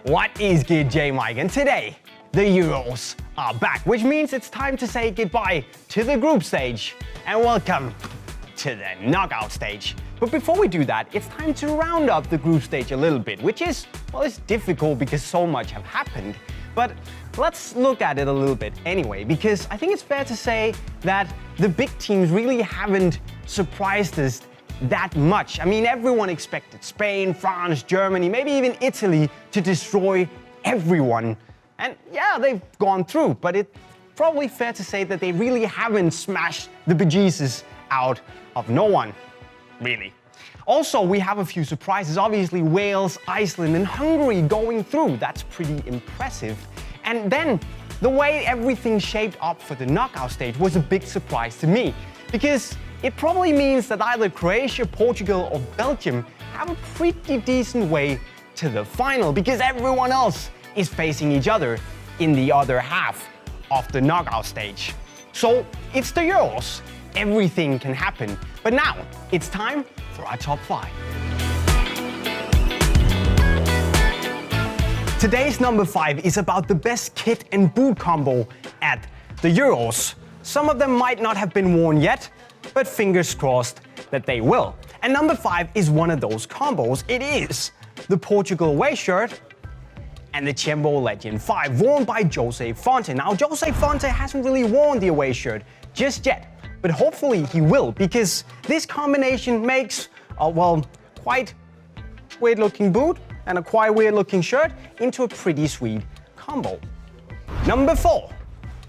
What is good, JayMike? And today, the Euros are back, which means it's time to say goodbye to the group stage and welcome to the knockout stage. But before we do that, it's time to round up the group stage a little bit, which is, well, it's difficult because so much have happened. But let's look at it a little bit anyway, because I think it's fair to say that the big teams really haven't surprised us that much. I mean, everyone expected Spain, France, Germany, maybe even Italy to destroy everyone. And yeah, they've gone through, but it's probably fair to say that they really haven't smashed the bejesus out of no one, really. Also, we have a few surprises. Obviously, Wales, Iceland, and Hungary going through. That's pretty impressive. And then, the way everything shaped up for the knockout stage was a big surprise to me, because it probably means that either Croatia, Portugal, or Belgium have a pretty decent way to the final, because everyone else is facing each other in the other half of the knockout stage. So, it's the Euros. Everything can happen. But now, it's time for our top 5. Today's number 5 is about the best kit and boot combo at the Euros. Some of them might not have been worn yet, but fingers crossed that they will. And number 5 is one of those combos. It is the Portugal away shirt and the Tiempo Legend 5, worn by Jose Fonte. Now, Jose Fonte hasn't really worn the away shirt just yet, but hopefully he will, because this combination makes a, well, quite weird-looking boot and a quite weird-looking shirt into a pretty sweet combo. Number 4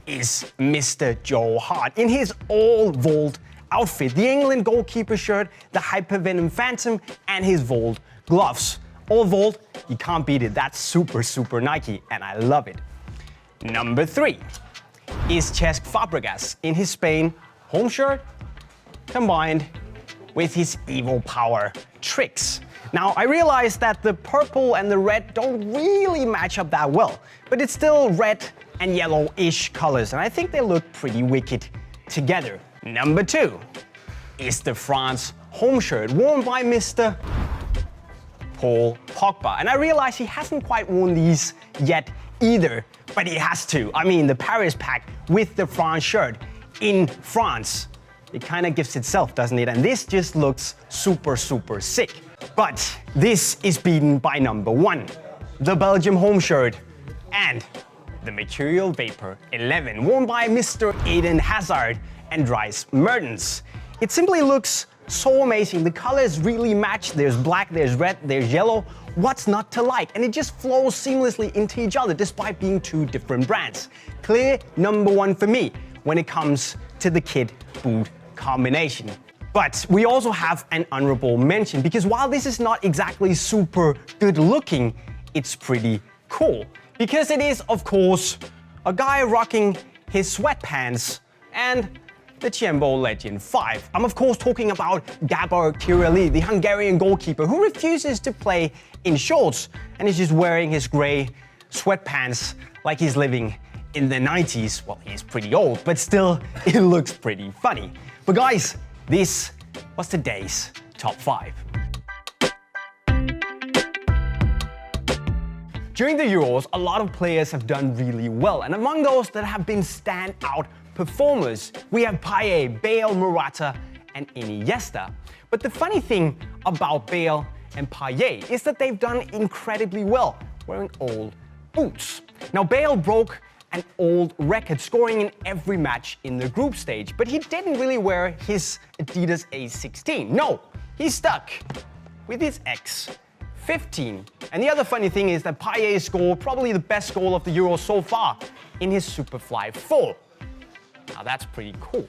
is Mr. Joe Hart in his all-Volt outfit. The England goalkeeper shirt, the Hypervenom Phantom, and his Volt gloves. All Volt, you can't beat it. That's super Nike, and I love it. Number 3 is Cesc Fabregas in his Spain home shirt, combined with his evoPOWER tricks. Now, I realize that the purple and the red don't really match up that well, but it's still red and yellow-ish colors, and I think they look pretty wicked together. Number 2 is the France home shirt, worn by Mr. Paul Pogba. And I realize he hasn't quite worn these yet either, but he has to. I mean, the Paris pack with the France shirt in France. It kind of gives itself, doesn't it? And this just looks super sick. But this is beaten by number 1, the Belgium home shirt and the Mercurial Vapor XI, worn by Mr. Eden Hazard and Dries Mertens. It simply looks so amazing. The colors really match. There's black, there's red, there's yellow. What's not to like? And it just flows seamlessly into each other despite being 2 different brands. Clear number 1 for me when it comes to the kit boot combination. But we also have an honorable mention, because while this is not exactly super good looking, it's pretty cool. Because it is, of course, a guy rocking his sweatpants and the Tiempo Legend 5. I'm of course talking about Gábor Király, the Hungarian goalkeeper who refuses to play in shorts and is just wearing his grey sweatpants like he's living in the 90s. Well, he's pretty old, but still, it looks pretty funny. But guys, this was today's top 5. During the Euros, a lot of players have done really well, and among those that have been standout performers, we have Payet, Bale, Morata, and Iniesta. But the funny thing about Bale and Payet is that they've done incredibly well wearing old boots. Now, Bale broke an old record, scoring in every match in the group stage, but he didn't really wear his adidas ACE16. No, he's stuck with his X15. And the other funny thing is that Payet scored probably the best goal of the Euro so far in his Superfly 4. Now that's pretty cool.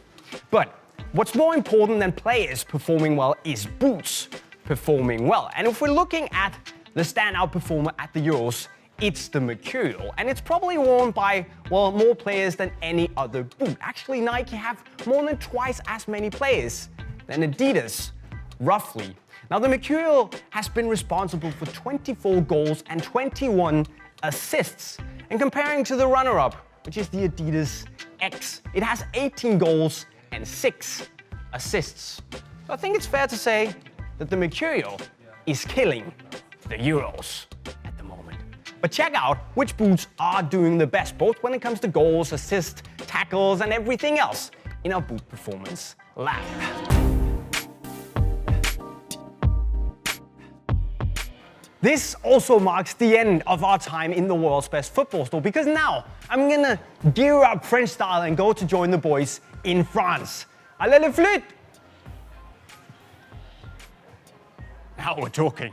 But what's more important than players performing well is boots performing well. And if we're looking at the standout performer at the Euros, it's the Mercurial, and it's probably worn by, well, more players than any other boot. Actually, Nike have more than twice as many players than Adidas, roughly. Now, the Mercurial has been responsible for 24 goals and 21 assists. And comparing to the runner-up, which is the Adidas X, it has 18 goals and 6 assists. So I think it's fair to say that the Mercurial is killing the Euros at the moment. But check out which boots are doing the best, both when it comes to goals, assists, tackles, and everything else in our boot performance lab. This also marks the end of our time in the world's best football store, because now I'm gonna gear up French style and go to join the boys in France. Allez le flûte! Now we're talking.